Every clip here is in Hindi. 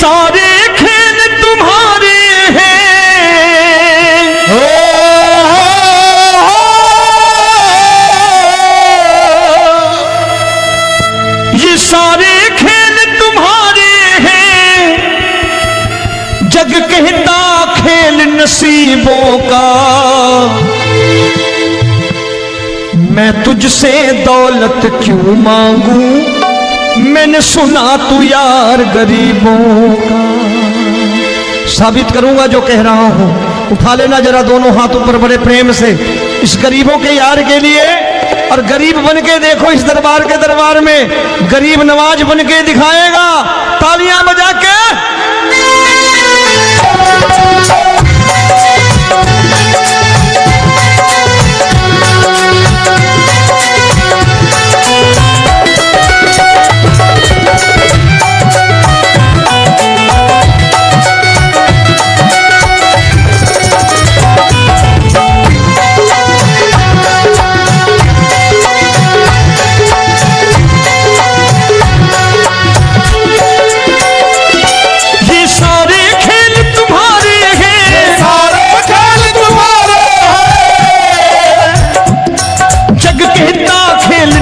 सारे खेल तुम्हारे हैं, ये सारे खेल तुम्हारे हैं, जग कहता खेल नसीबों का। मैं तुझसे दौलत क्यों मांगू, मैंने सुना तू यार गरीबों का। साबित करूंगा जो कह रहा हूं। उठा लेना जरा दोनों हाथ ऊपर बड़े प्रेम से इस गरीबों के यार के लिए, और गरीब बन के देखो इस दरबार के दरबार में गरीब नवाज बन के दिखाएगा, तालियां बजा के।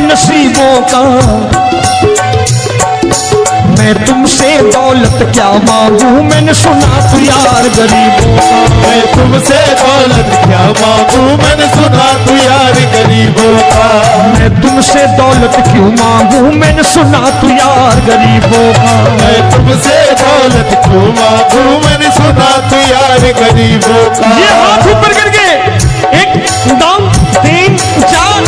नसीबों का मैं तुमसे दौलत क्या मांगू, मैंने सुना तू यार गरीबों का। मैं तुमसे दौलत क्या मांगू, मैंने सुना तू यार गरीबों का। मैं तुमसे दौलत क्यों मांगू, मैंने सुना तू यार गरीबों का। मैं तुमसे दौलत क्यों मांगू, मैंने सुना तू यार गरीबों का। ये हाथ ऊपर करके 1 2 3 4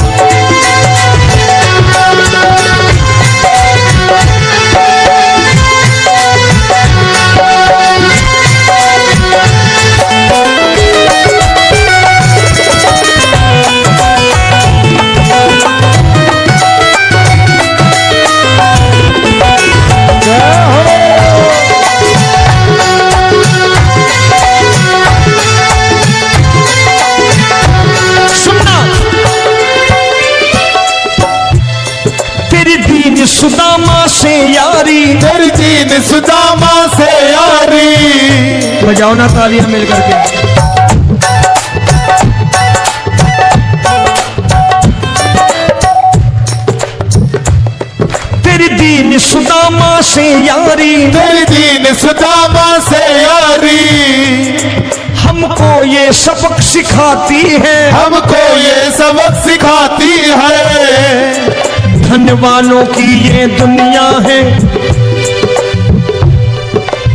सुदामा से यारी, तेरी दीन सुदामा से यारी। बजाओ ना तालियां मिल करके। तेरी दीन सुदामा से यारी, तेरी दीन सुदामा से यारी। हमको ये सबक सिखाती है, हमको ये सबक सिखाती है। धनवानों की ये दुनिया है,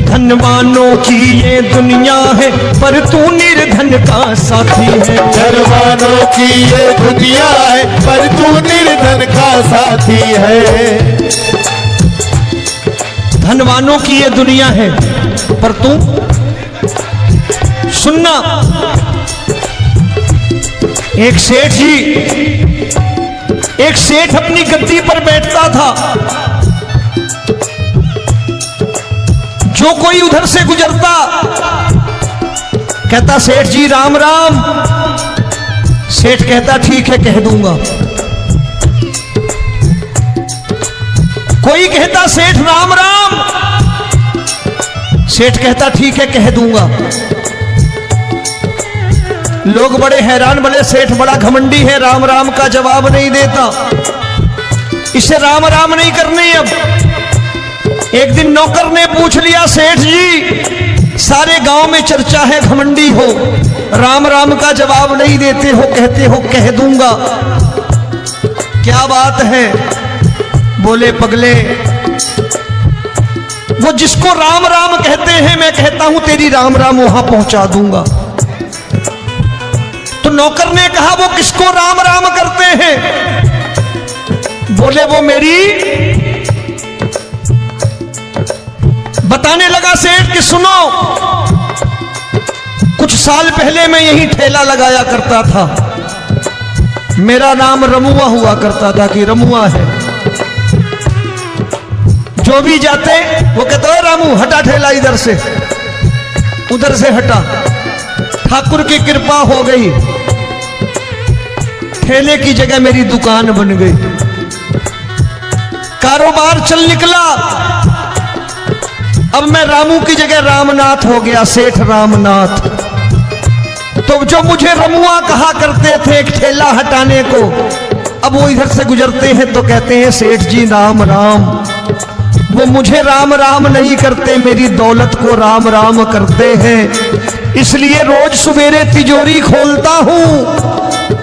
धनवानों की ये दुनिया है, पर तू निर्धन का साथी है। धनवानों की ये दुनिया है, पर तू निर्धन का साथी है। धनवानों की ये दुनिया है, पर तू सुनना। एक सेठ जी, एक सेठ अपनी गद्दी पर बैठता था। जो कोई उधर से गुजरता कहता सेठ जी राम राम। सेठ कहता ठीक है कह दूंगा। कोई कहता सेठ राम राम। सेठ कहता ठीक है कह दूंगा। लोग बड़े हैरान, बोले सेठ बड़ा घमंडी है, राम राम का जवाब नहीं देता, इसे राम राम नहीं करनी। अब एक दिन नौकर ने पूछ लिया सेठ जी सारे गांव में चर्चा है घमंडी हो, राम राम का जवाब नहीं देते हो, कहते हो कह दूंगा, क्या बात है? बोले पगले वो जिसको राम राम कहते हैं मैं कहता हूं तेरी राम राम वहां पहुंचा दूंगा। तो नौकर ने कहा वो किसको राम राम करते हैं? बोले वो मेरी। बताने लगा सेठ कि सुनो, कुछ साल पहले मैं यही ठेला लगाया करता था, मेरा नाम रमुआ हुआ करता था कि रमुआ है। जो भी जाते वो कहते हो रामू हटा ठेला इधर से, उधर से हटा। ठाकुर की कृपा हो गई, ठेले की जगह मेरी दुकान बन गई, कारोबार चल निकला। अब मैं रामू की जगह रामनाथ हो गया, सेठ रामनाथ। तो जो मुझे रमुआ कहा करते थे एक ठेला हटाने को, अब वो इधर से गुजरते हैं तो कहते हैं सेठ जी राम राम। वो मुझे राम राम नहीं करते, मेरी दौलत को राम राम करते हैं। इसलिए रोज सवेरे तिजोरी खोलता हूं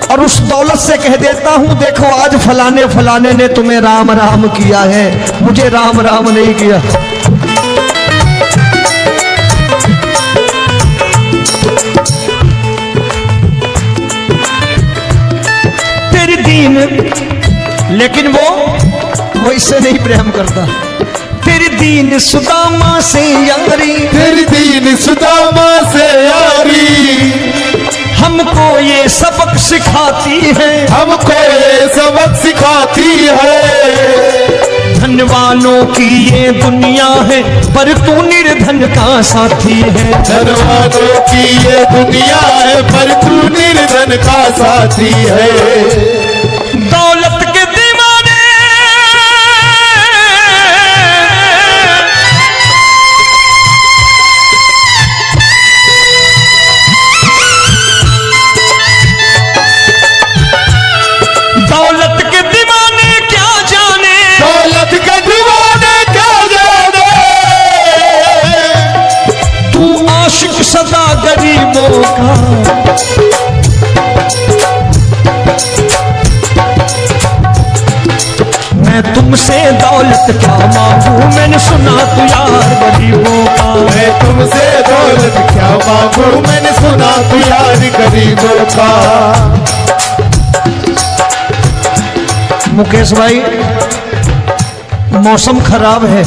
और उस दौलत से कह देता हूं, देखो आज फलाने फलाने ने तुम्हें राम राम किया है, मुझे राम राम नहीं किया। तेरी दीन, लेकिन वो इससे नहीं प्रेम करता। तेरी दीन सुदामा से यारी, तेरी दीन सुदामा से यारी, हमको ये सबक सिखाती है, हमको ये सबक सिखाती है। धनवानों की ये दुनिया है, पर तू निर्धन का साथी है। धनवानों की ये दुनिया है, पर तू निर्धन का साथी है। दौलत के दीवाने दौलत के दीवाने क्या जाने, दौलत के दीवाने क्या जाने। तू आशिक सदा गरीबों का। मैं तुमसे दौलत क्या मांगू, मैंने सुना तू यार गरीबों का। मैं तुमसे दौलत क्या मांगू, मैंने सुना तू यार गरीबों का। मुकेश भाई, मौसम खराब है,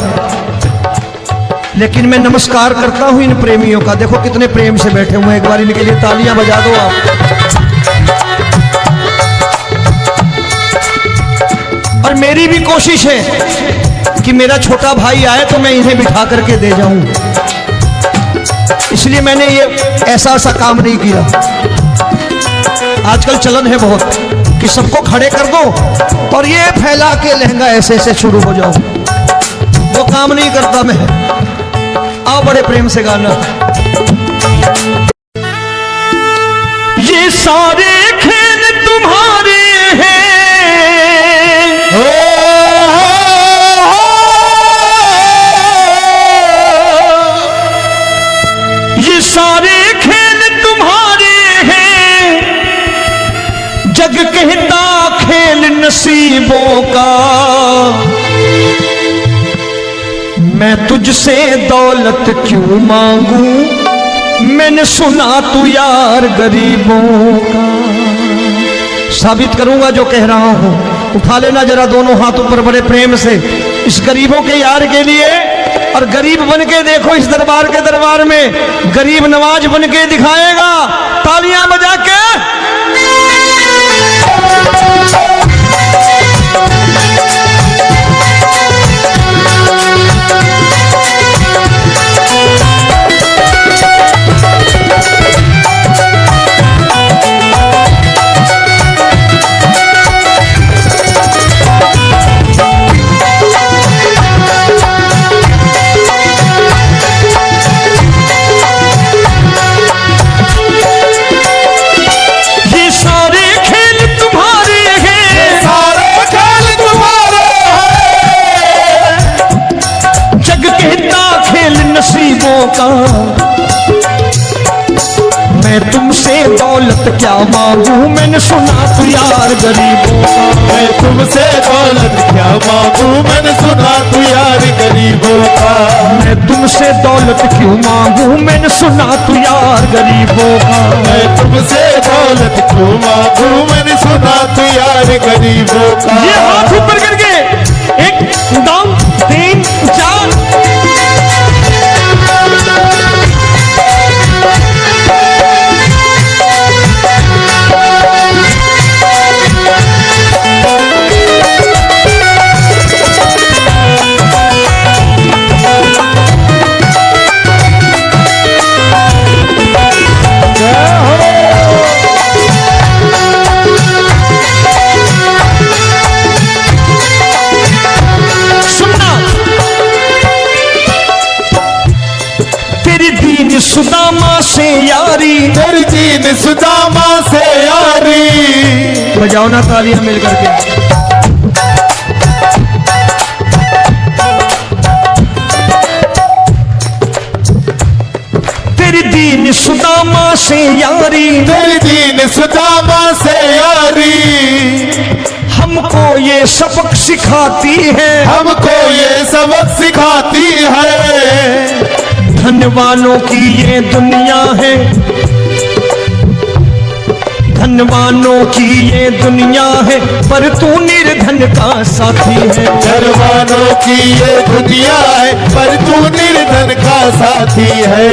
लेकिन मैं नमस्कार करता हूं इन प्रेमियों का। देखो कितने प्रेम से बैठे हुए हैं, एक बार इनके लिए तालियां बजा दो आप। और मेरी भी कोशिश है कि मेरा छोटा भाई आए तो मैं इन्हें बिठा करके दे जाऊं, इसलिए मैंने ये ऐसा काम नहीं किया। आजकल चलन है बहुत कि सबको खड़े कर दो और ये फैला के लहंगा ऐसे ऐसे शुरू हो जाओ, वो काम नहीं करता मैं। आओ बड़े प्रेम से गाना। ये सारे खेल तुम्हारे हैं, ये सारे खेल तुम्हारे हैं, जग कहता खेल नसीबों का। मैं तुझसे दौलत क्यों मांगू, मैंने सुना तू यार गरीबों का। साबित करूंगा जो कह रहा हूं। उठा लेना जरा दोनों हाथ ऊपर बड़े प्रेम से इस गरीबों के यार के लिए, और गरीब बन के देखो इस दरबार के दरबार में गरीब नवाज बन के दिखाएगा, तालियां बजा के। नसीबों का। मैं तुमसे दौलत क्या मांगू, मैंने सुना तू यार गरीबों का। मैं तुमसे दौलत क्या मांगू, मैंने सुना तू यार गरीबों का। मैं तुमसे दौलत क्यों मांगू, मैंने सुना तू यार गरीबों का। मैं तुमसे दौलत क्यों मांगू, मैंने सुना तू यार गरीबों का। ये हाथ ऊपर करके एक दम तीन चार। सुदामा से यारी, तेरी दीन सुदामा से यारी। बजाओ ना तालियां मिल करके। तेरी दीन सुदामा से यारी, तेरी दीन सुदामा से यारी। हमको ये सबक सिखाती है, हमको ये सबक सिखाती है। धनवानों की ये दुनिया है, धनवानों की ये दुनिया है, पर तू निर्धन का साथी है। धनवानों की ये दुनिया है, पर तू निर्धन का साथी है।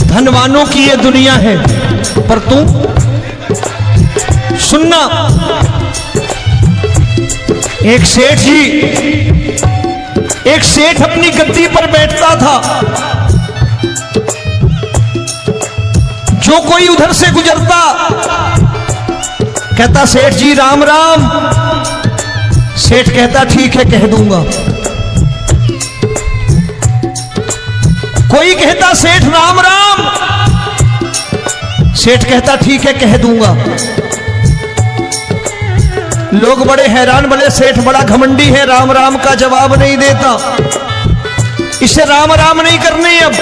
धनवानों की ये दुनिया है, पर तू सुनना। एक सेठ जी, एक सेठ अपनी गद्दी पर बैठता था। जो कोई उधर से गुजरता कहता सेठ जी राम राम। सेठ कहता ठीक है कह दूंगा। कोई कहता सेठ राम राम। सेठ कहता ठीक है कह दूंगा। लोग बड़े हैरान, बोले सेठ बड़ा घमंडी है, राम राम का जवाब नहीं देता, इसे राम राम नहीं करनी। अब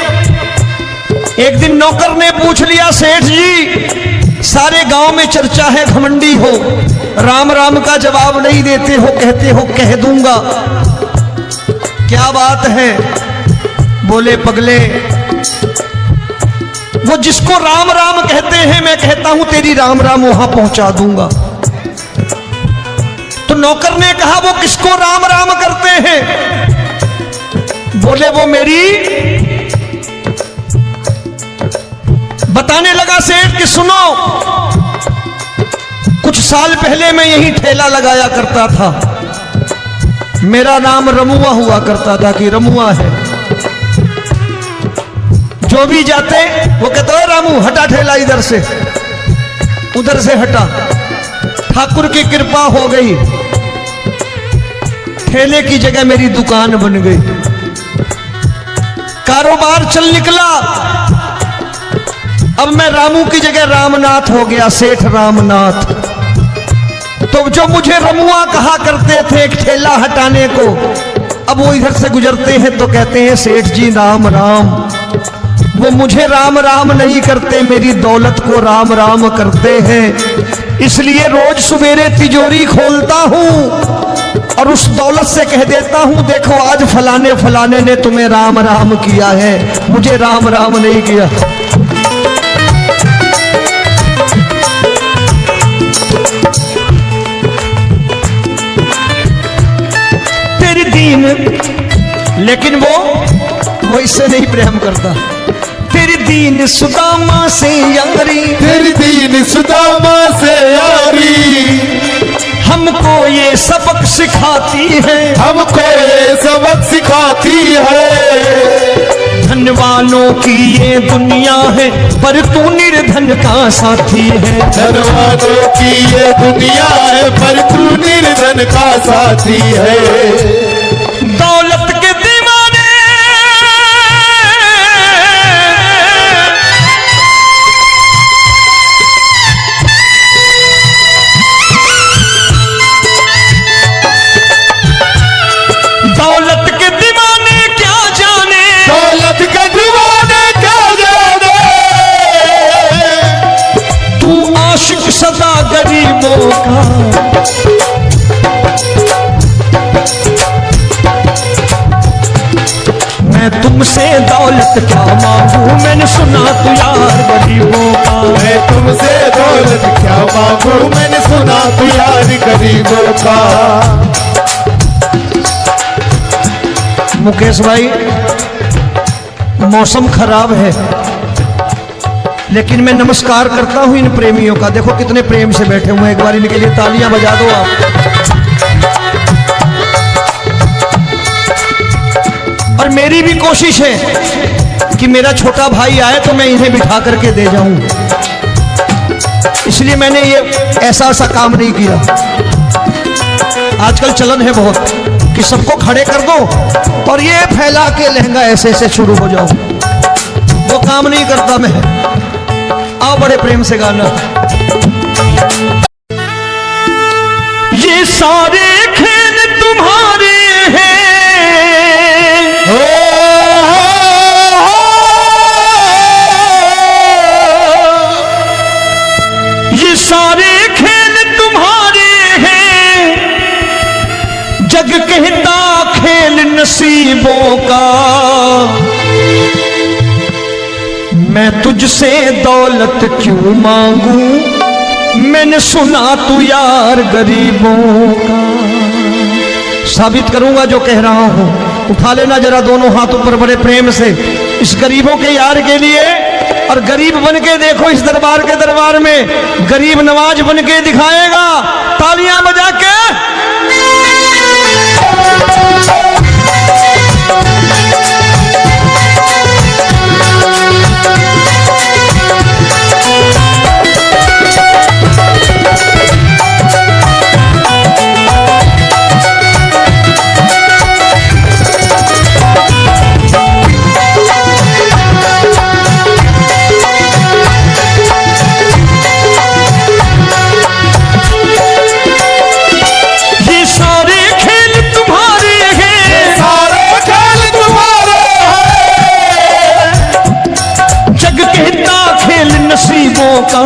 एक दिन नौकर ने पूछ लिया सेठ जी सारे गांव में चर्चा है घमंडी हो, राम राम का जवाब नहीं देते हो, कहते हो कह दूंगा, क्या बात है? बोले पगले वो जिसको राम राम कहते हैं मैं कहता हूं तेरी राम राम वहां पहुंचा दूंगा। तो नौकर ने कहा वो किसको राम राम करते हैं? बोले वो मेरी। बताने लगा सेठ कि सुनो, कुछ साल पहले मैं यही ठेला लगाया करता था, मेरा नाम रमुआ हुआ करता था कि रमुआ है। जो भी जाते वो कहते हो रामू हटा ठेला इधर से, उधर से हटा। ठाकुर की कृपा हो गई, ठेले की जगह मेरी दुकान बन गई, कारोबार चल निकला। अब मैं रामू की जगह रामनाथ हो गया, सेठ रामनाथ। तो जो मुझे रमुआ कहा करते थे एक ठेला हटाने को, अब वो इधर से गुजरते हैं तो कहते हैं सेठ जी राम राम। वो मुझे राम राम नहीं करते, मेरी दौलत को राम राम करते हैं। इसलिए रोज सवेरे तिजोरी खोलता हूं और उस दौलत से कह देता हूं देखो आज फलाने फलाने ने तुम्हें राम राम किया है, मुझे राम राम नहीं किया। तेरी दीन, लेकिन वो इससे नहीं प्रेम करता। तेरी दीन सुदामा से यारी, तेरी दीन सुदामा से यारी। हमको ये सबक सिखाती है, हमको ये सबक सिखाती है। धनवानों की ये दुनिया है, पर तू निर्धन का साथी है। धनवानों की ये दुनिया है, पर तू निर्धन का साथी है। दौलत के दीवाने दौलत के दीवाने क्या जाने, दौलत के दीवाने क्या जाने। तू आशिक सदा गरीबों का। मैं तुमसे दौलत क्या मांगू, मैंने सुना तू यार गरीबों का। मैं तुमसे दौलत क्या मांगू, मैंने सुना तू यार गरीबों का। मुकेश भाई मौसम खराब है, लेकिन मैं नमस्कार करता हूं इन प्रेमियों का। देखो कितने प्रेम से बैठे हुए हैं, एक बार इनके लिए तालियां बजा दो आप। और मेरी भी कोशिश है कि मेरा छोटा भाई आए तो मैं इन्हें बिठा करके दे जाऊं, इसलिए मैंने ये ऐसा काम नहीं किया। आजकल चलन है बहुत कि सबको खड़े कर दो और ये फैला के लहंगा ऐसे ऐसे शुरू हो जाओ, वो काम नहीं करता मैं। आओ बड़े प्रेम से गाना। ये सारे खेल तुम्हारे हैं, ये सारे खेल तुम्हारे हैं, जग कहता खेल नसीबों का। मैं तुझसे दौलत क्यों मांगू, मैंने सुना तू यार गरीबों का। साबित करूंगा जो कह रहा हूं। उठा लेना जरा दोनों हाथों पर बड़े प्रेम से इस गरीबों के यार के लिए, और गरीब बन के देखो इस दरबार के दरबार में गरीब नवाज बन के दिखाएगा, तालियां बजा के। का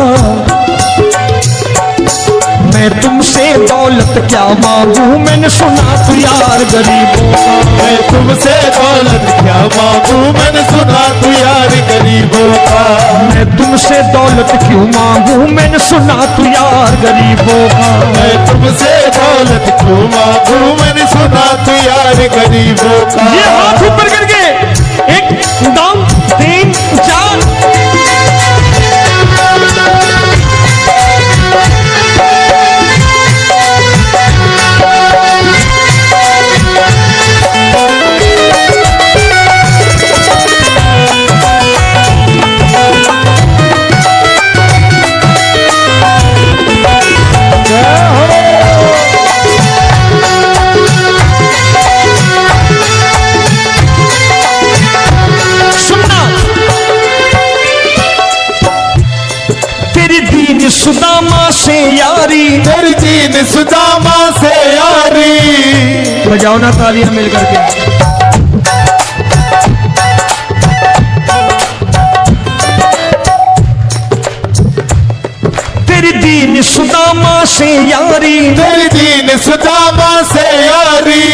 मैं तुमसे दौलत क्या मांगू, मैंने सुना तू यार गरीबों का। मैं तुमसे दौलत क्या मांगू, मैंने सुना तू यार गरीबों का। मैं तुमसे दौलत क्यों मांगू, मैंने सुना तू यार गरीबों का। मैं तुमसे दौलत क्यों मांगू, मैंने सुना तू यार गरीबों का। ये हाथ ऊपर करके 1 2 3 4 सुदामा से यारी, तेरी दीन सुदामा से यारी। बजाओ ना तालियां मिल करके। तेरी दीन सुदामा से यारी, तेरी दीन सुदामा से यारी।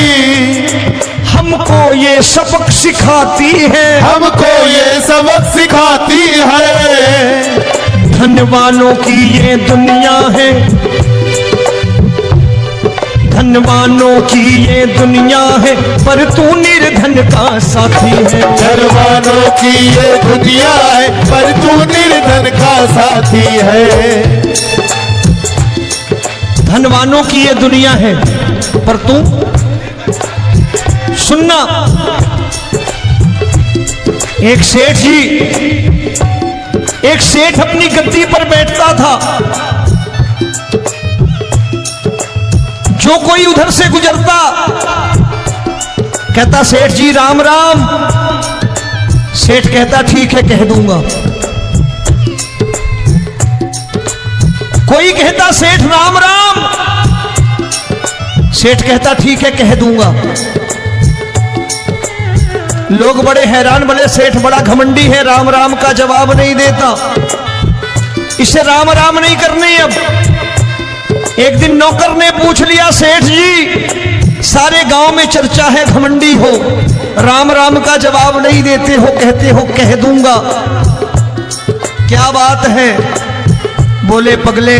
हमको ये सबक सिखाती है, हमको ये सबक सिखाती है। धन वालों की ये दुनिया है, धन वालों की ये दुनिया है, पर तू निर्धन का साथी है। धन वालों की ये दुनिया है, पर तू निर्धन का साथी है। धन वालों की ये दुनिया है, पर तू सुनना। एक सेठ अपनी गद्दी पर बैठता था। जो कोई उधर से गुजरता कहता सेठ जी राम राम। सेठ कहता ठीक है कह दूंगा। कोई कहता सेठ राम राम। सेठ कहता ठीक है कह दूंगा। लोग बड़े हैरान, बोले सेठ बड़ा घमंडी है, राम राम का जवाब नहीं देता, इसे राम राम नहीं करनी। अब एक दिन नौकर ने पूछ लिया सेठ जी सारे गांव में चर्चा है घमंडी हो, राम राम का जवाब नहीं देते हो, कहते हो कह दूंगा, क्या बात है? बोले पगले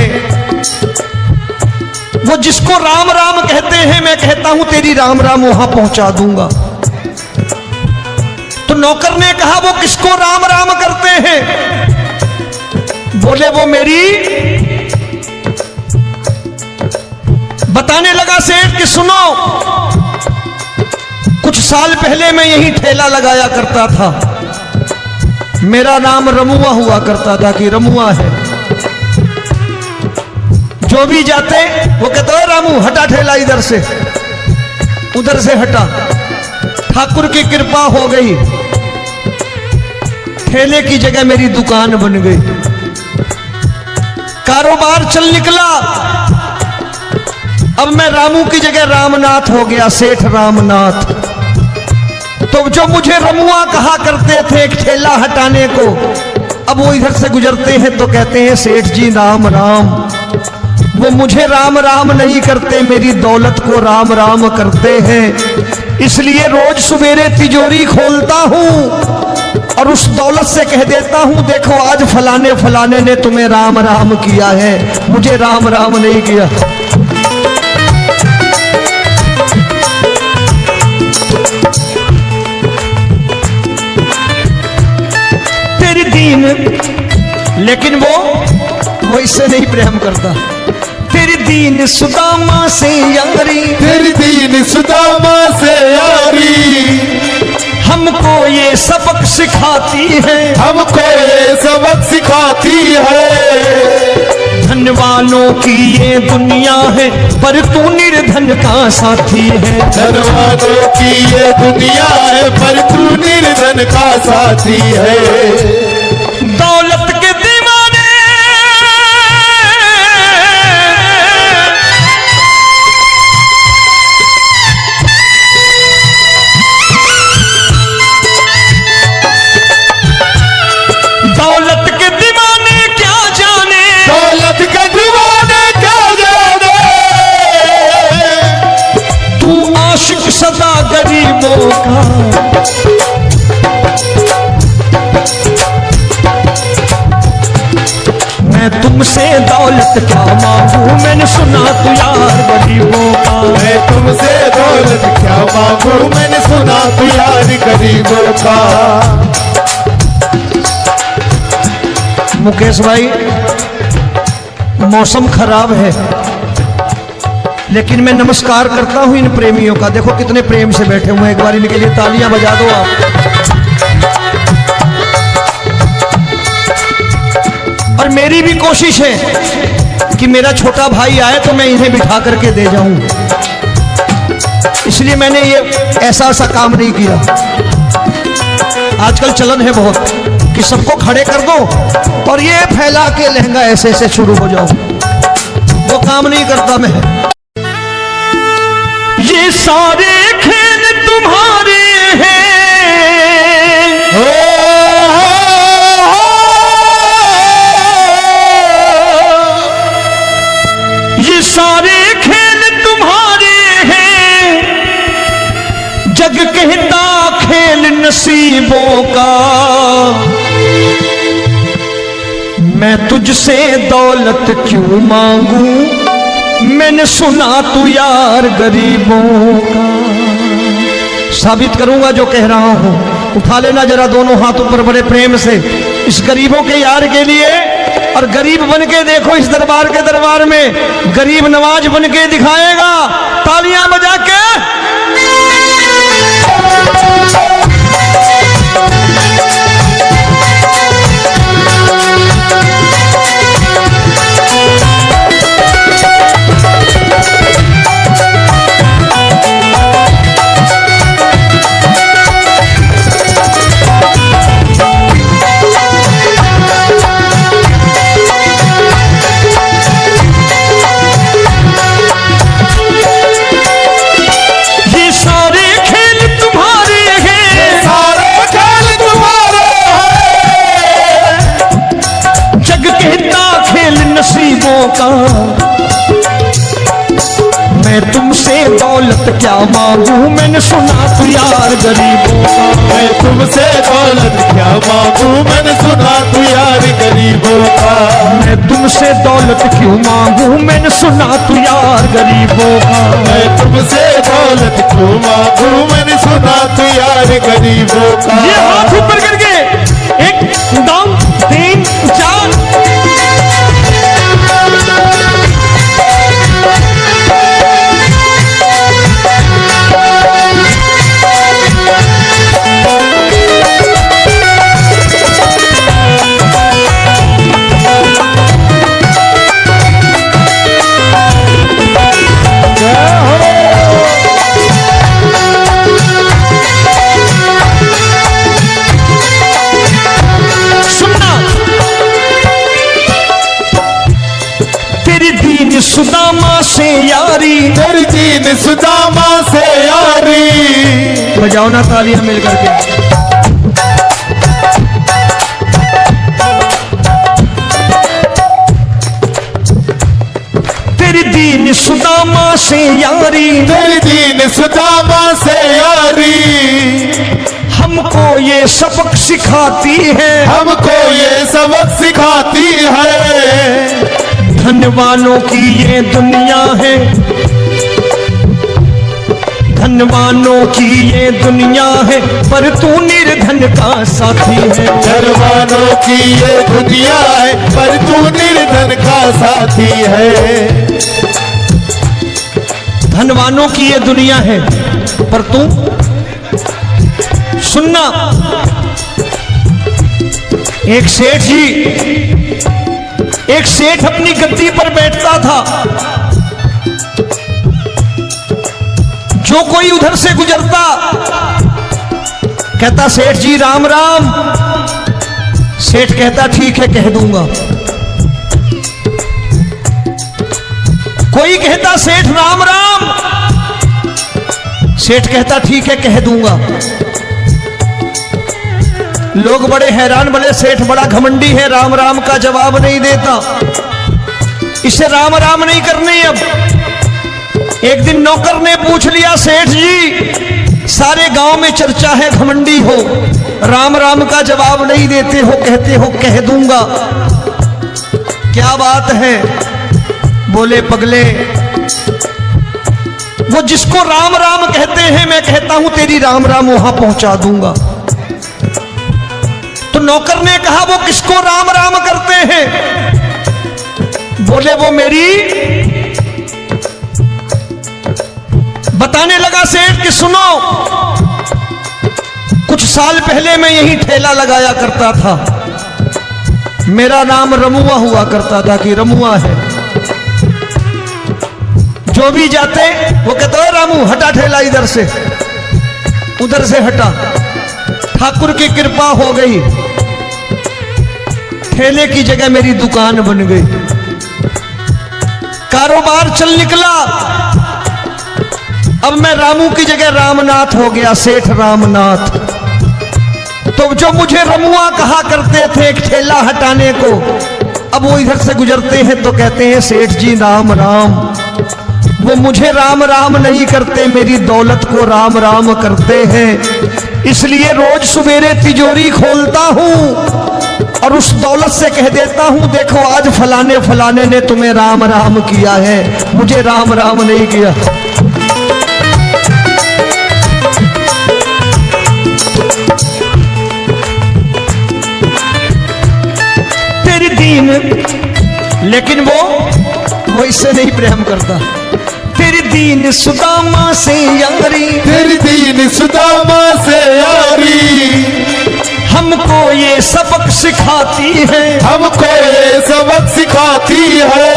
वो जिसको राम राम कहते हैं मैं कहता हूं तेरी राम राम वहां पहुंचा दूंगा। तो नौकर ने कहा वो किसको राम राम करते हैं? बोले वो मेरी। बताने लगा सेठ कि सुनो, कुछ साल पहले मैं यही ठेला लगाया करता था, मेरा नाम रमुआ हुआ करता था कि रमुआ है। जो भी जाते वो कहते रामू हटा ठेला इधर से, उधर से हटा, ठाकुर की कृपा हो गई, ठेले की जगह मेरी दुकान बन गई, कारोबार चल निकला। अब मैं रामू की जगह रामनाथ हो गया, सेठ रामनाथ। तो जो मुझे रमुआ कहा करते थे एक ठेला हटाने को, अब वो इधर से गुजरते हैं तो कहते हैं सेठ जी राम राम। वो मुझे राम राम नहीं करते, मेरी दौलत को राम राम करते हैं। इसलिए रोज सवेरे तिजोरी खोलता हूं और उस दौलत से कह देता हूं, देखो आज फलाने फलाने ने तुम्हें राम राम किया है, मुझे राम राम नहीं किया। तेरी दीन, लेकिन वो इससे नहीं प्रेम करता। तेरी दीन सुदामा से यारी, तेरी दीन सुदामा से यारी, हमको ये सबक सिखाती है, हमको ये सबक सिखाती है। धन वालों की ये दुनिया है, पर तू निर्धन का साथी है। धन वालों की ये दुनिया है, पर तू निर्धन का साथी है। दौलत के दीवाने दौलत के दीवाने क्या जाने, दौलत के दीवाने क्या जाने। तू आशिक सदा गरीबों का। मैं तुमसे दौलत क्या मांगू, मैंने सुना तू यार गरीबों का। मैं तुमसे दौलत क्या मांगू, मैंने सुना तू यार गरीबों का। मुकेश भाई, मौसम खराब है, लेकिन मैं नमस्कार करता हूं इन प्रेमियों का। देखो कितने प्रेम से बैठे हुए हैं, एक बार इनके लिए तालियां बजा दो आप। और मेरी भी कोशिश है कि मेरा छोटा भाई आए तो मैं इन्हें बिठा करके दे जाऊं, इसलिए मैंने ये ऐसा काम नहीं किया। आजकल चलन है बहुत कि सबको खड़े कर दो और ये फैला के लहंगा ऐसे ऐसे शुरू हो जाओ, वो काम नहीं करता मैं। ये सारे खेल तुम्हारे हैं, ये सारे खेल तुम्हारे हैं, जग कहता खेल नसीबों का। मैं तुझसे दौलत क्यों मांगू, मैंने सुना तू यार गरीबों का। साबित करूंगा जो कह रहा हूं। उठा लेना जरा दोनों हाथों पर बड़े प्रेम से इस गरीबों के यार के लिए। और गरीब बन के देखो इस दरबार के दरबार में, गरीब नवाज बन के दिखाएगा, तालियां बजा के। का मैं तुमसे दौलत क्या मांगू, मैंने सुना तू यार गरीबों का। मैं तुमसे दौलत क्या मांगू, मैंने सुना तू यार गरीबों का। मैं तुमसे दौलत क्यों मांगू, मैंने सुना तू यार गरीबों का। मैं तुमसे दौलत क्यों मांगू, मैंने सुना तू यार गरीबों का। ये हाथ ऊपर करके 1 2 3 4 बजाओ ना तालियां मिल करके। तेरी दीन सुदामा से यारी, तेरी दीन सुदामा से यारी, हमको ये सबक सिखाती है, हमको ये सबक सिखाती है। धनवानों की ये दुनिया है, धनवानों की ये दुनिया है, पर तू निर्धन का साथी है। धनवानों की ये दुनिया है, पर तू निर्धन का साथी है। धनवानों की ये दुनिया है, पर तू सुनना। एक सेठ जी, एक सेठ अपनी गद्दी पर बैठता था। जो कोई उधर से गुजरता कहता सेठ जी राम राम। सेठ कहता ठीक है कह दूंगा। कोई कहता सेठ राम राम। सेठ कहता ठीक है कह दूंगा। लोग बड़े हैरान, बोले सेठ बड़ा घमंडी है, राम राम का जवाब नहीं देता, इसे राम राम नहीं करने। अब एक दिन नौकर ने पूछ लिया, सेठ जी सारे गांव में चर्चा है घमंडी हो, राम राम का जवाब नहीं देते हो, कहते हो कह दूंगा, क्या बात है? बोले पगले, वो जिसको राम राम कहते हैं मैं कहता हूं तेरी राम राम वहां पहुंचा दूंगा। तो नौकर ने कहा वो किसको राम राम करते हैं? बोले वो मेरी। बताने लगा सेठ कि सुनो, कुछ साल पहले मैं यही ठेला लगाया करता था, मेरा नाम रमुआ हुआ करता था कि रमुआ है। जो भी जाते वो कहते हैं रामू हटा ठेला इधर से, उधर से हटा। ठाकुर की कृपा हो गई, ठेले की जगह मेरी दुकान बन गई, कारोबार चल निकला। अब मैं रामू की जगह रामनाथ हो गया, सेठ रामनाथ। तो जो मुझे रमुआ कहा करते थे एक ठेला हटाने को, अब वो इधर से गुजरते हैं तो कहते हैं सेठ जी राम राम। वो मुझे राम राम नहीं करते, मेरी दौलत को राम राम करते हैं। इसलिए रोज सवेरे तिजोरी खोलता हूं और उस दौलत से कह देता हूं देखो आज फलाने फलाने ने तुम्हें राम राम किया है, मुझे राम राम नहीं किया। तेरी दीन, लेकिन वो इससे नहीं प्रेम करता। तेरी दीन सुदामा से यारी, तेरी दीन सुदामा से यारी, हमको ये सबक सिखाती है, हमको ये सबक सिखाती है।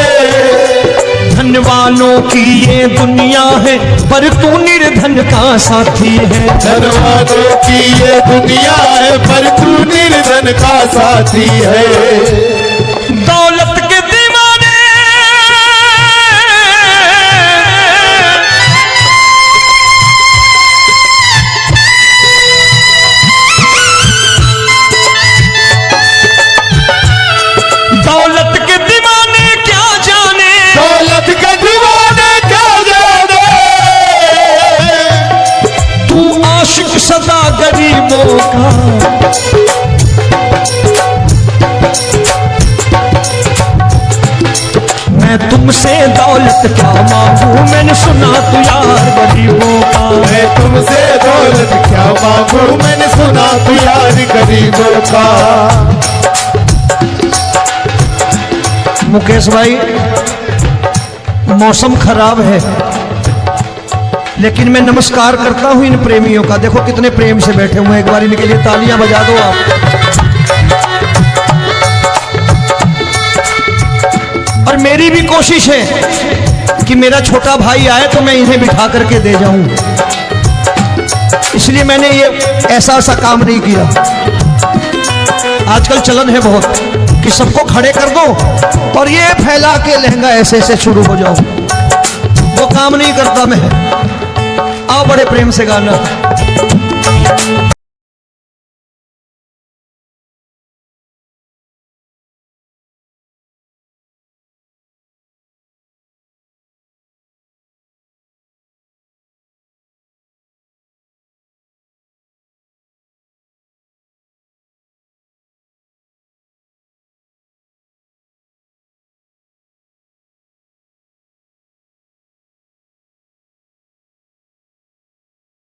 धनवानों की ये दुनिया है, पर तू निर्धन का साथी है। धनवानों की ये दुनिया है, पर तू निर्धन का साथी है। दौलत के दीवाने दौलत के दीवाने क्या जाने, दौलत के दीवाने क्या जाने, तू आशिक सदा गरीबों का। मैं तुमसे दौलत क्या मांगू, मैंने सुना तू यार गरीबों का। मैं तुमसे दौलत क्या मांगू, मैंने सुना तू यार गरीबों का। मुकेश भाई मौसम खराब है, लेकिन मैं नमस्कार करता हूं इन प्रेमियों का। देखो कितने प्रेम से बैठे हुए हैं, एक बार इनके लिए तालियां बजा दो आप। और मेरी भी कोशिश है कि मेरा छोटा भाई आए तो मैं इन्हें बिठा करके दे जाऊं, इसलिए मैंने ये ऐसा काम नहीं किया। आजकल चलन है बहुत कि सबको खड़े कर दो और ये फैला के लहंगा ऐसे ऐसे शुरू हो जाओ, वो काम नहीं करता मैं। आओ बड़े प्रेम से गाना।